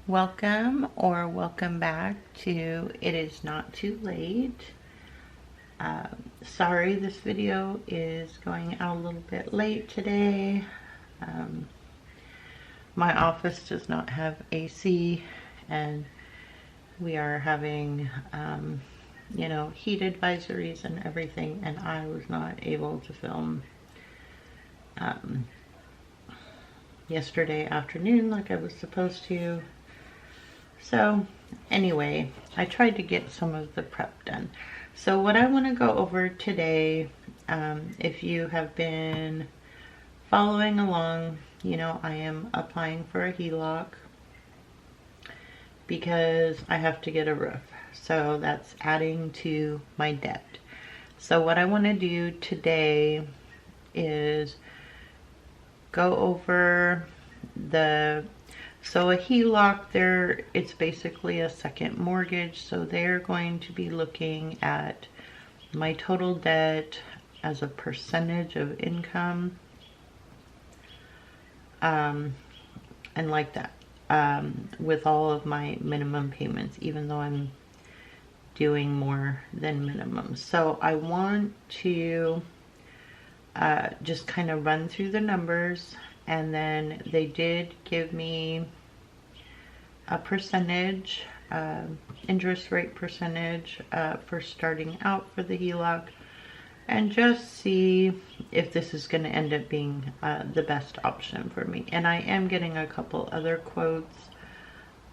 Welcome or welcome back to It Is Not Too Late. Sorry this video is going out a little bit late today. My office does not have AC and we are having heat advisories and everything, and I was not able to film yesterday afternoon like I was supposed to. So anyway, I tried to get some of the prep done. So what I want to go over today, if you have been following along, you know I am applying for a HELOC because I have to get a roof. So that's adding to my debt. So what I want to do today is go over so a HELOC it's basically a second mortgage. So they're going to be looking at my total debt as a percentage of income, and like that, with all of my minimum payments, even though I'm doing more than minimum. So I want to just kind of run through the numbers, and then they did give me a percentage, interest rate percentage for starting out for the HELOC, and just see if this is going to end up being the best option for me. And I am getting a couple other quotes,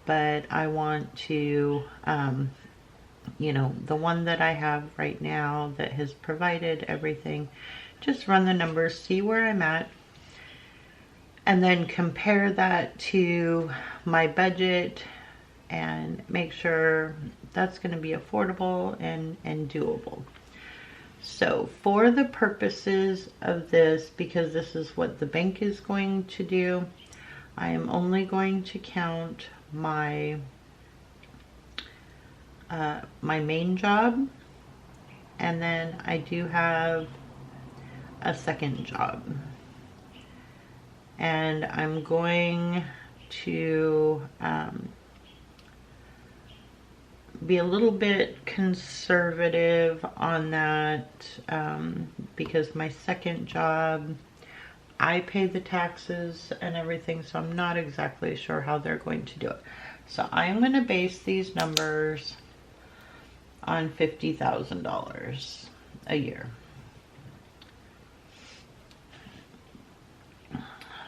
but I want to the one that I have right now that has provided everything, just run the numbers, see where I'm at, and then compare that to my budget and make sure that's going to be affordable and doable. So for the purposes of this, because this is what the bank is going to do, I am only going to count my my main job, and then I do have a second job, and I'm going to be a little bit conservative on that, because my second job, I pay the taxes and everything, so I'm not exactly sure how they're going to do it. So I'm going to base these numbers on $50,000 a year.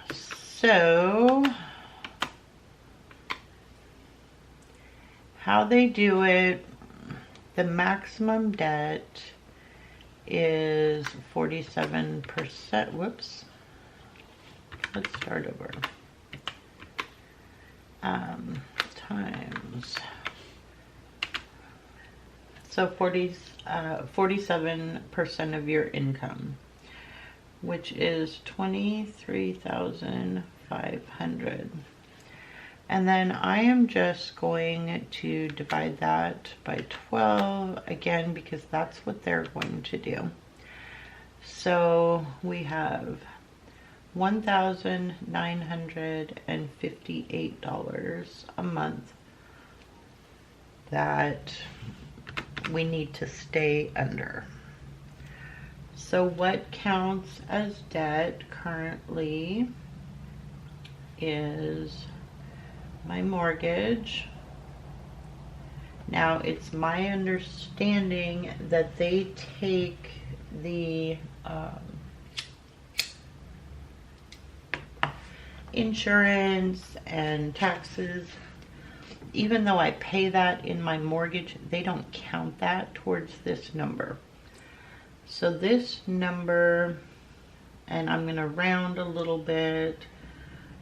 So how they do it, the maximum debt is 47%. Whoops. Let's start over. Times. So 47% of your income, which is $23,500. And then I am just going to divide that by 12 again, because that's what they're going to do. So we have $1,958 a month that we need to stay under. So what counts as debt currently is my mortgage. Now it's my understanding that they take the insurance and taxes. Even though I pay that in my mortgage, they don't count that towards this number. So this number, and I'm going to round a little bit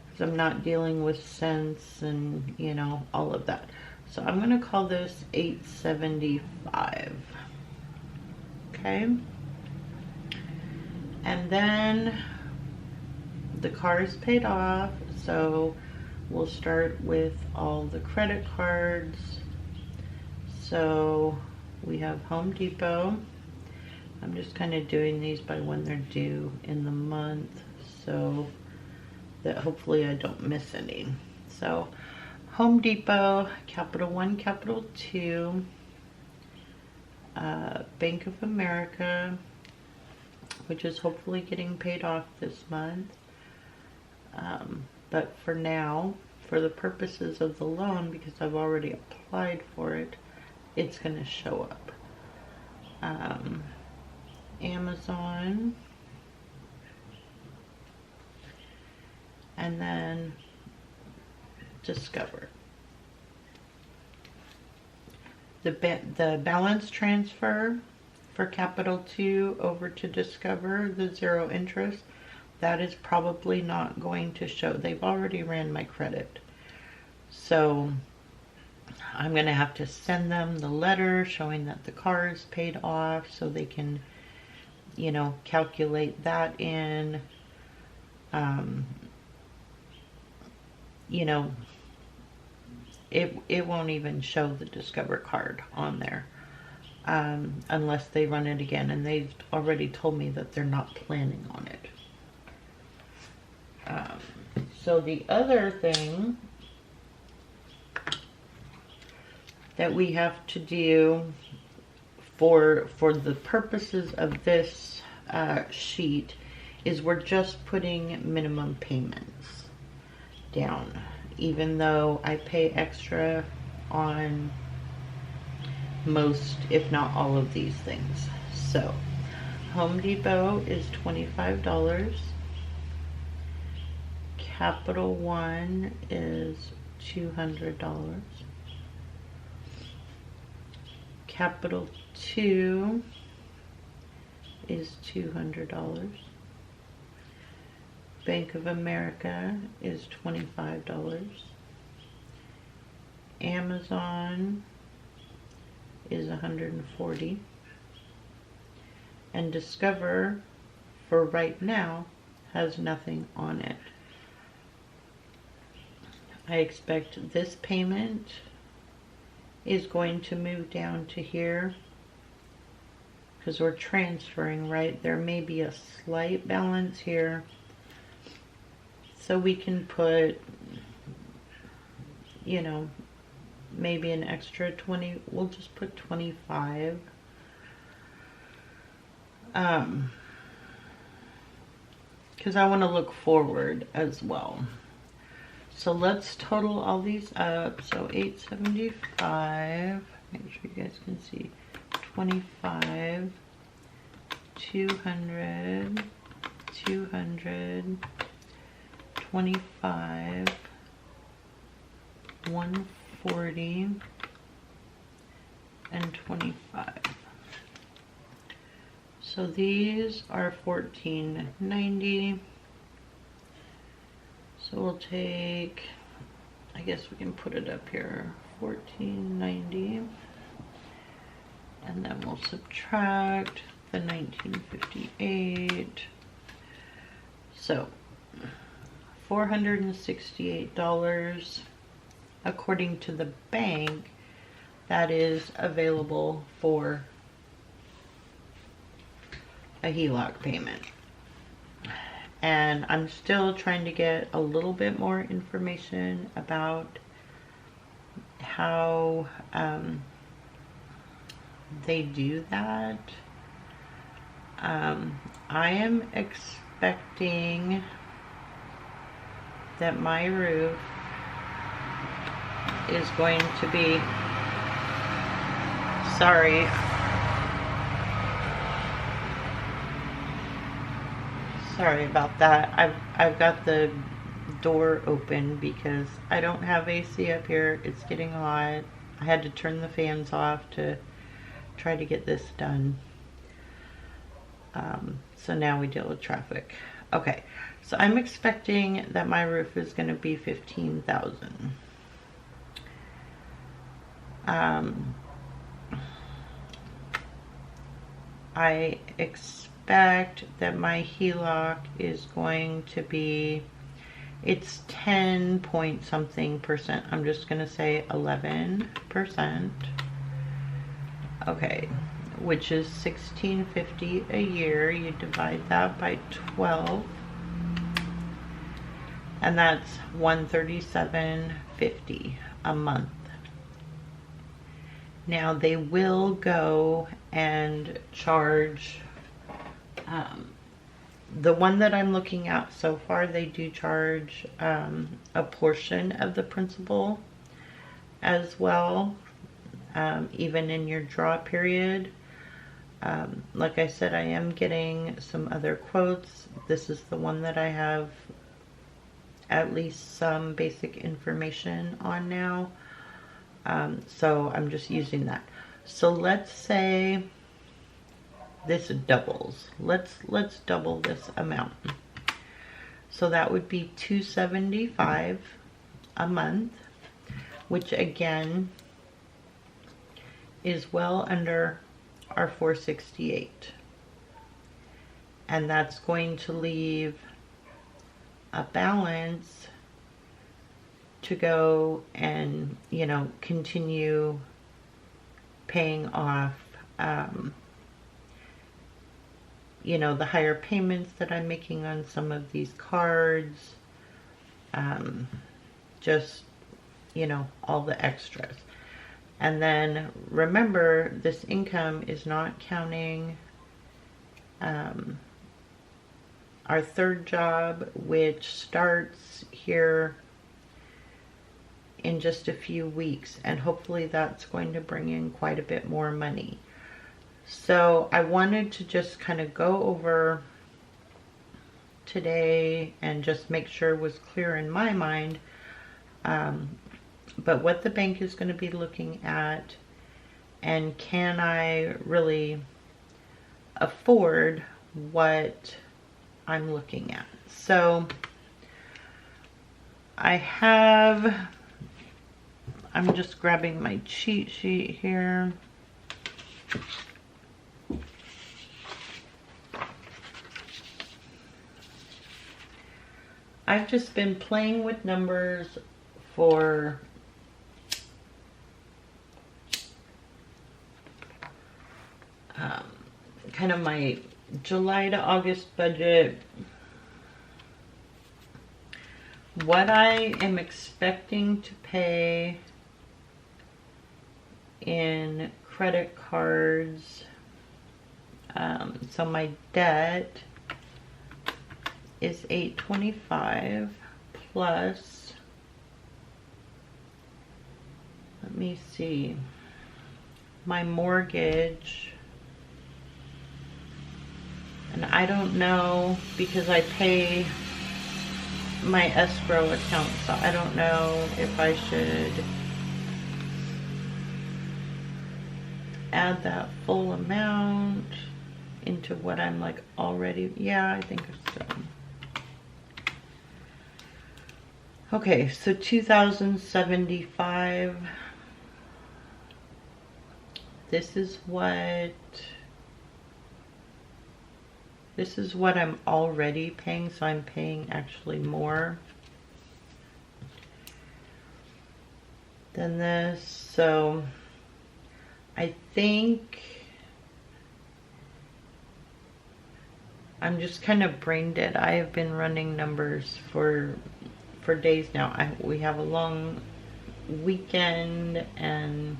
because I'm not dealing with cents and all of that. So I'm going to call this 875. Okay. And then the car is paid off, so we'll start with all the credit cards. So we have Home Depot. I'm just kind of doing these by when they're due in the month, so that hopefully I don't miss any. So Home Depot, Capital One, Capital Two, Bank of America, which is hopefully getting paid off this month. But for now, for the purposes of the loan, because I've already applied for it, it's going to show up. Amazon, and then Discover. The balance transfer for Capital 2 over to Discover, the 0 interest, that is probably not going to show. They've already ran my credit. So I'm going to have to send them the letter showing that the car is paid off so they can, you know, calculate that in. You know, it won't even show the Discover card on there unless they run it again, and they've already told me that they're not planning on it. So the other thing that we have to do for the purposes of this sheet is we're just putting minimum payments down, even though I pay extra on most, if not all, of these things. So Home Depot is $25. Capital One is $200. Capital 2 is $200. Bank of America is $25. Amazon is $140. And Discover, for right now, has nothing on it. I expect this payment is going to move down to here because we're transferring, right? There may be a slight balance here. So we can put, you know, maybe an extra 20, we'll just put 25. Because I want to look forward as well. So let's total all these up. So 875, make sure you guys can see, 25, 200, 200, 25, 140, and 25. So these are $14.90. So we'll take, I guess we can put it up here, $14.90, and then we'll subtract the $19.58. So $468, according to the bank, that is available for a HELOC payment. And I'm still trying to get a little bit more information about how they do that. I am expecting that my roof is going to be, sorry, about that. I've got the door open because I don't have AC up here. It's getting hot. I had to turn the fans off to try to get this done. So now we deal with traffic. Okay, so I'm expecting that my roof is going to be $15,000. I expect that my HELOC is going to be, it's 10 point something percent. I'm just going to say 11%. Okay, which is $1,650 a year. You divide that by 12. and that's $137.50 a month. Now they will go and charge, the one that I'm looking at so far, they do charge a portion of the principal as well, even in your draw period. Like I said, I am getting some other quotes. This is the one that I have at least some basic information on now. So I'm just using that. So let's say this doubles. Let's double this amount. So that would be $275 a month, which again is well under our $468. And that's going to leave a balance to go and, you know, continue paying off, you know, the higher payments that I'm making on some of these cards, just, you know, all the extras. And then remember, this income is not counting our third job, which starts here in just a few weeks, and hopefully that's going to bring in quite a bit more money. So I wanted to just kind of go over today and just make sure it was clear in my mind, but what the bank is going to be looking at, and can I really afford what I'm looking at. So I'm just grabbing my cheat sheet here. I've just been playing with numbers for kind of my July to August budget. What I am expecting to pay in credit cards. So my debt is $825 plus, let me see, my mortgage. And I don't know, because I pay my escrow account, so I don't know if I should add that full amount into what I'm like already. Yeah, I think so. Okay, so $2,075. This is what I'm already paying, so I'm paying actually more than this. So I think I'm just kind of brain dead. I have been running numbers for days now. We have a long weekend, and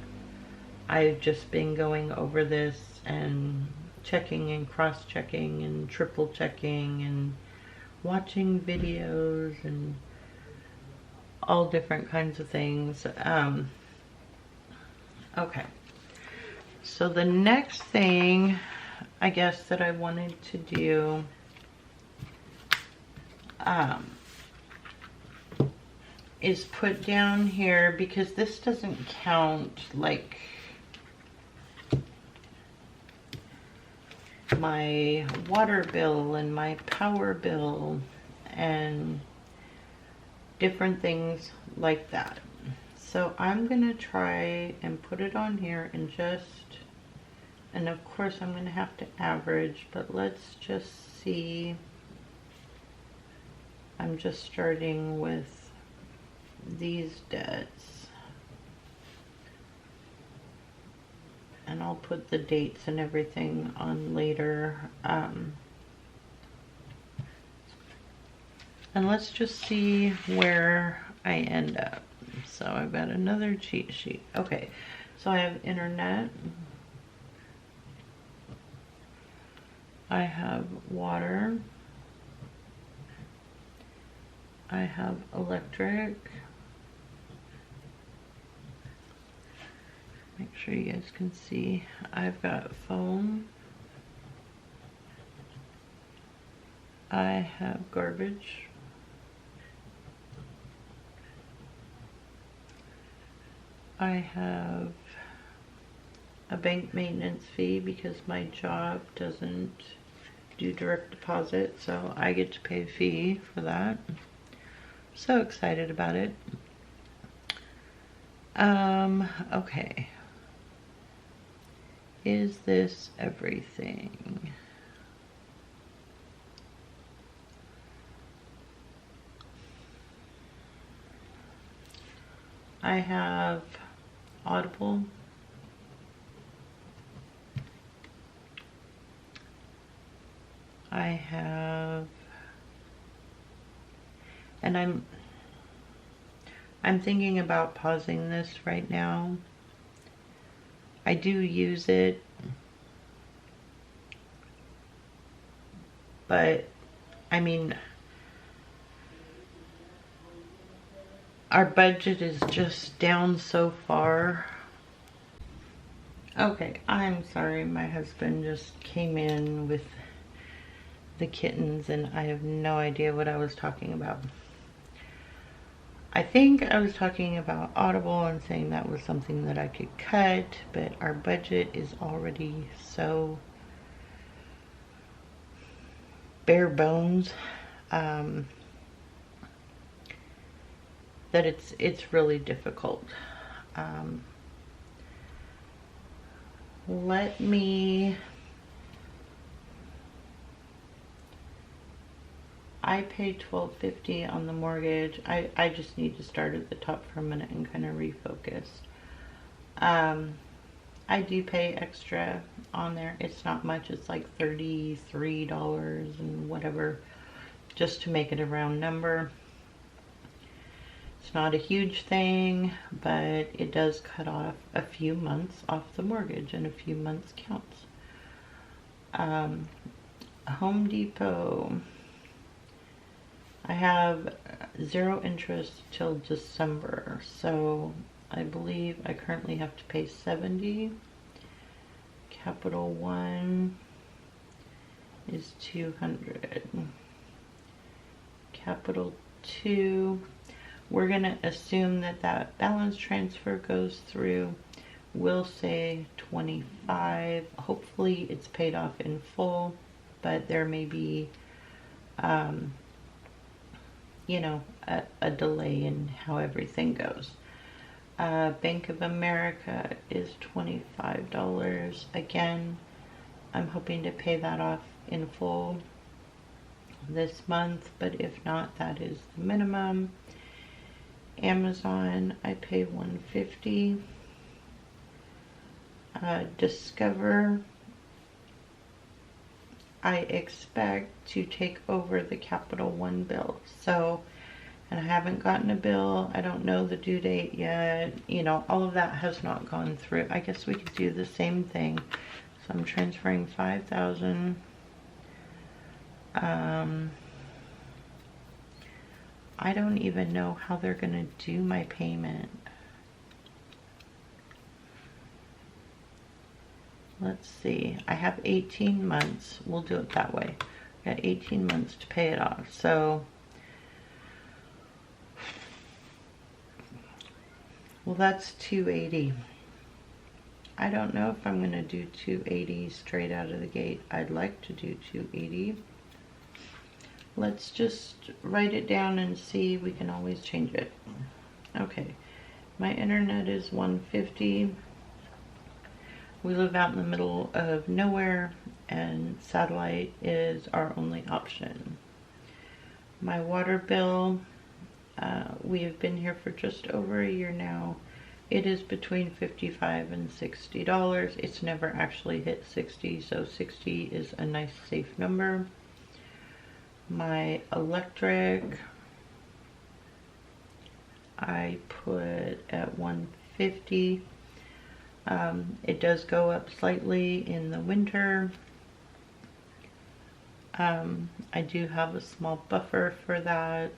I've just been going over this and checking and cross-checking and triple-checking and watching videos and all different kinds of things. Okay, so the next thing I guess that I wanted to do is put down here, because this doesn't count like my water bill and my power bill and different things like that. So I'm gonna try and put it on here and and of course I'm gonna have to average, but let's just see. I'm just starting with these debts, and I'll put the dates and everything on later. And let's just see where I end up. So I've got another cheat sheet. Okay, so I have internet. I have water. I have electric. Make sure you guys can see. I've got phone. I have garbage. I have a bank maintenance fee because my job doesn't do direct deposit, so I get to pay a fee for that. So excited about it. Okay. Is this everything? I have Audible. I have, and I'm thinking about pausing this right now. I do use it, but I mean, our budget is just down so far. Okay, I'm sorry, my husband just came in with the kittens and I have no idea what I was talking about. I think I was talking about Audible and saying that was something that I could cut, but our budget is already so bare bones that it's really difficult. Let me, I paid $12.50 on the mortgage. I just need to start at the top for a minute and kind of refocus. I do pay extra on there. It's not much. It's like $33 and whatever, just to make it a round number. It's not a huge thing, but it does cut off a few months off the mortgage, and a few months counts. Home Depot. I have 0 interest till December, so I believe I currently have to pay $70. Capital One is $200. Capital Two, we're gonna assume that that balance transfer goes through. We'll say 25. Hopefully it's paid off in full, but there may be you know, a delay in how everything goes. Bank of America is $25. Again, I'm hoping to pay that off in full this month, but if not, that is the minimum. Amazon, I pay $150. Discover, I expect to take over the Capital One bill. So, and I haven't gotten a bill. I don't know the due date yet. You know, all of that has not gone through. I guess we could do the same thing. So I'm transferring $5,000. I don't even know how they're gonna do my payment. Let's see, I have 18 months. We'll do it that way. I got 18 months to pay it off. So, well, that's $280. I don't know if I'm gonna do $280 straight out of the gate. I'd like to do $280. Let's just write it down and see. We can always change it. Okay, my internet is $150. We live out in the middle of nowhere, and satellite is our only option. My water bill, we have been here for just over a year now. It is between $55 and $60. It's never actually hit 60, so 60 is a nice safe number. My electric, I put at 150. It does go up slightly in the winter. I do have a small buffer for that.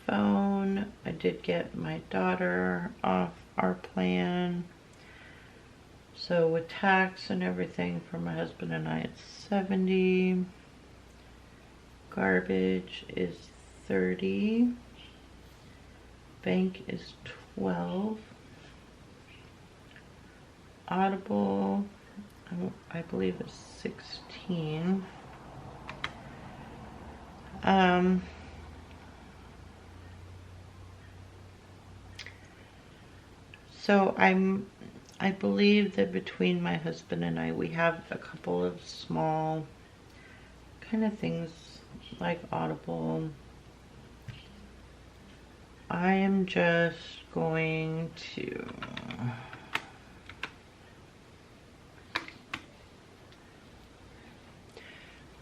Phone, I did get my daughter off our plan. So with tax and everything for my husband and I, it's 70. Garbage is 30. Bank is 12. Audible, I believe it's 16. So I believe that between my husband and I, we have a couple of small kind of things like Audible. I am just going to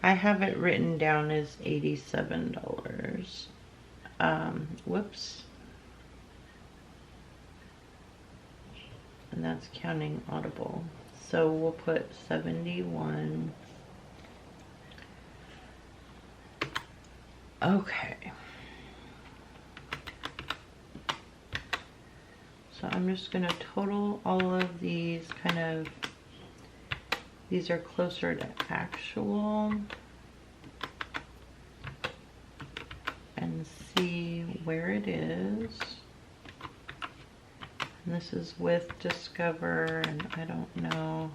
I have it written down as $87. Whoops. And that's counting Audible. So we'll put 71. Okay. So I'm just gonna total all of these these are closer to actual, and see where it is. And this is with Discover, and I don't know.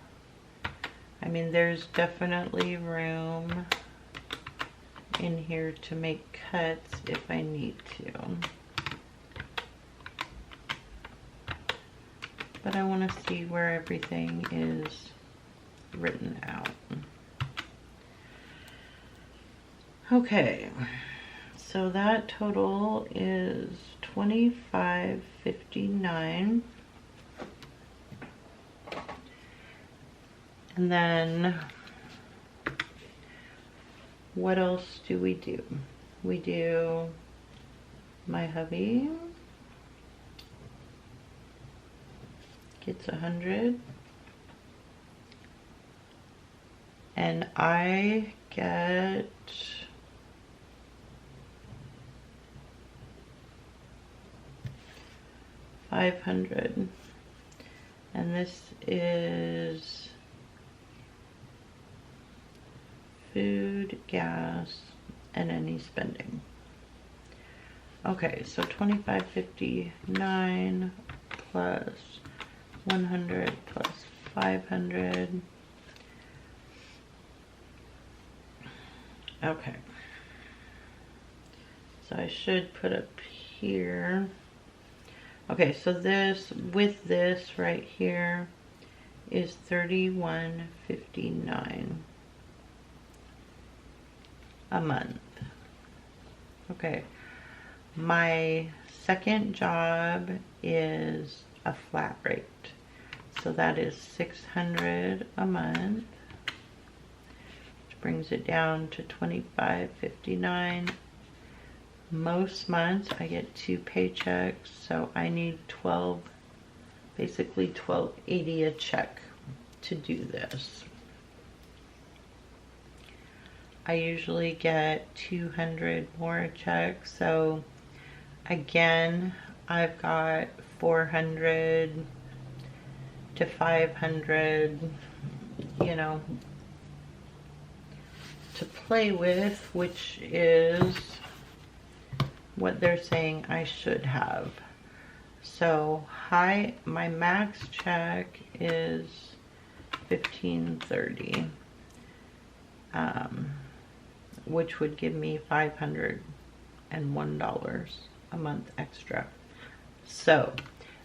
I mean, there's definitely room in here to make cuts if I need to. But I want to see where everything is written out. Okay, so that total is $25.59. And then what else do? We do my hubby gets 100, and I get $500, and this is food, gas, and any spending. Okay, so $25.59 plus 100 plus 500. Okay. So I should put up here. Okay, so this, with this right here, is $31.59 a month. Okay. My second job is a flat rate. So that is $600 a month, which brings it down to $25.59. Most months I get 2 paychecks, so I need basically $12.80 a check to do this. I usually get 200 more checks, so again, I've got 400 to 500, you know, to play with, which is what they're saying I should have. So my max check is $15.30, which would give me $501 a month extra. So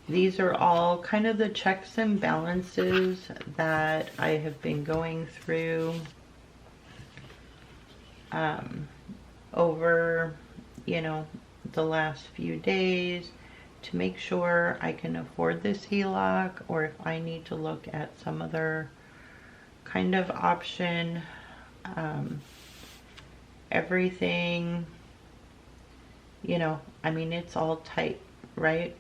these are all kind of the checks and balances that I have been going through over, you know, the last few days to make sure I can afford this HELOC, or if I need to look at some other kind of option. Everything You know, I mean, it's all tight, right?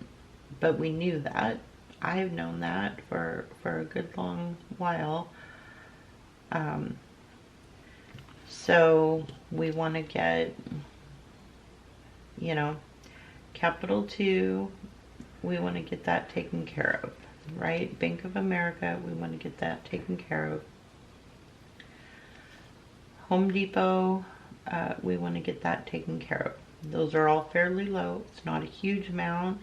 But we knew that. I've known that for a good long while. So we want to get, you know, Capital 2, we want to get that taken care of, right? Bank of America, we want to get that taken care of. Home Depot, we want to get that taken care of. Those are all fairly low. It's not a huge amount.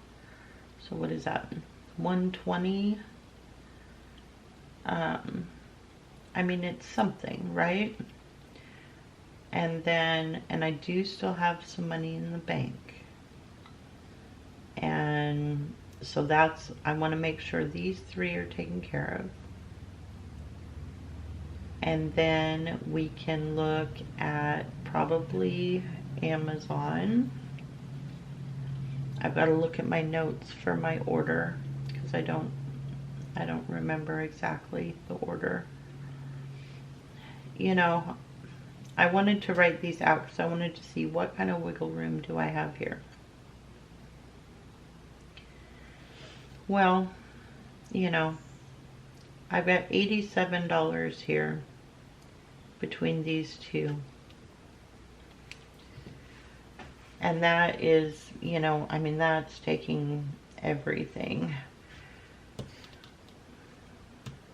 So what is that? 120. I mean, it's something, right? And then, and I do still have some money in the bank. And so that's, I want to make sure these 3 are taken care of. And then we can look at probably Amazon. I've got to look at my notes for my order because I don't remember exactly the order. You know, I wanted to write these out because I wanted to see what kind of wiggle room do I have here. Well, you know, I've got $87 here between these two. And that is, you know, I mean, that's taking everything.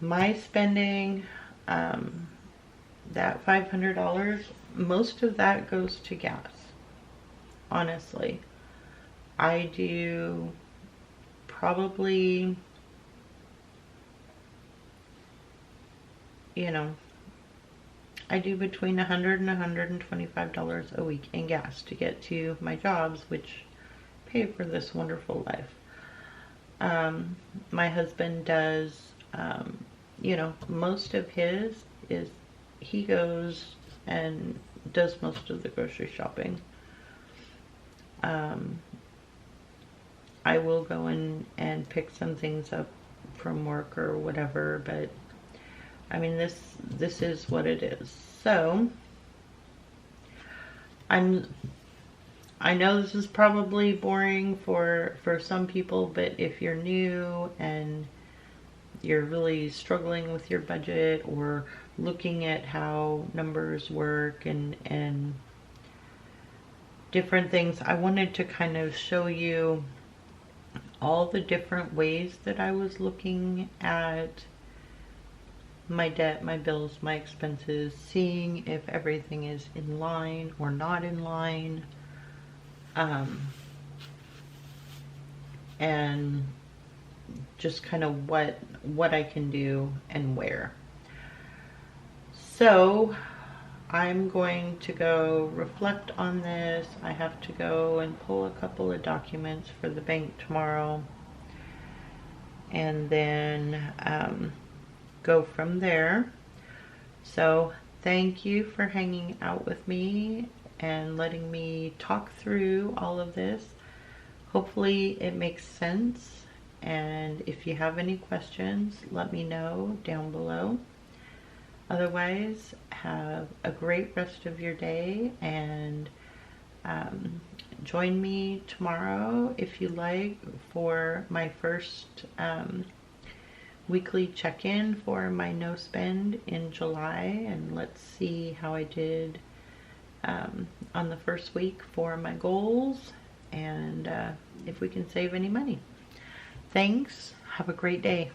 My spending, that $500, most of that goes to gas. Honestly, I do probably, you know, I do between $100 and $125 a week in gas to get to my jobs, which pay for this wonderful life. My husband does, you know, most of his is, he goes and does most of the grocery shopping. I will go in and pick some things up from work or whatever, but I mean, this is what it is. So I know this is probably boring for some people, but if you're new and you're really struggling with your budget or looking at how numbers work and different things, I wanted to kind of show you all the different ways that I was looking at my debt, my bills, my expenses, seeing if everything is in line or not in line, and just kind of what I can do and where. So I'm going to go reflect on this. I have to go and pull a couple of documents for the bank tomorrow, and then go from there. So thank you for hanging out with me and letting me talk through all of this. Hopefully it makes sense, and if you have any questions, let me know down below. Otherwise, have a great rest of your day, and join me tomorrow if you like for my first weekly check-in for my no spend in July, and let's see how I did on the first week for my goals, and if we can save any money. Thanks. Have a great day.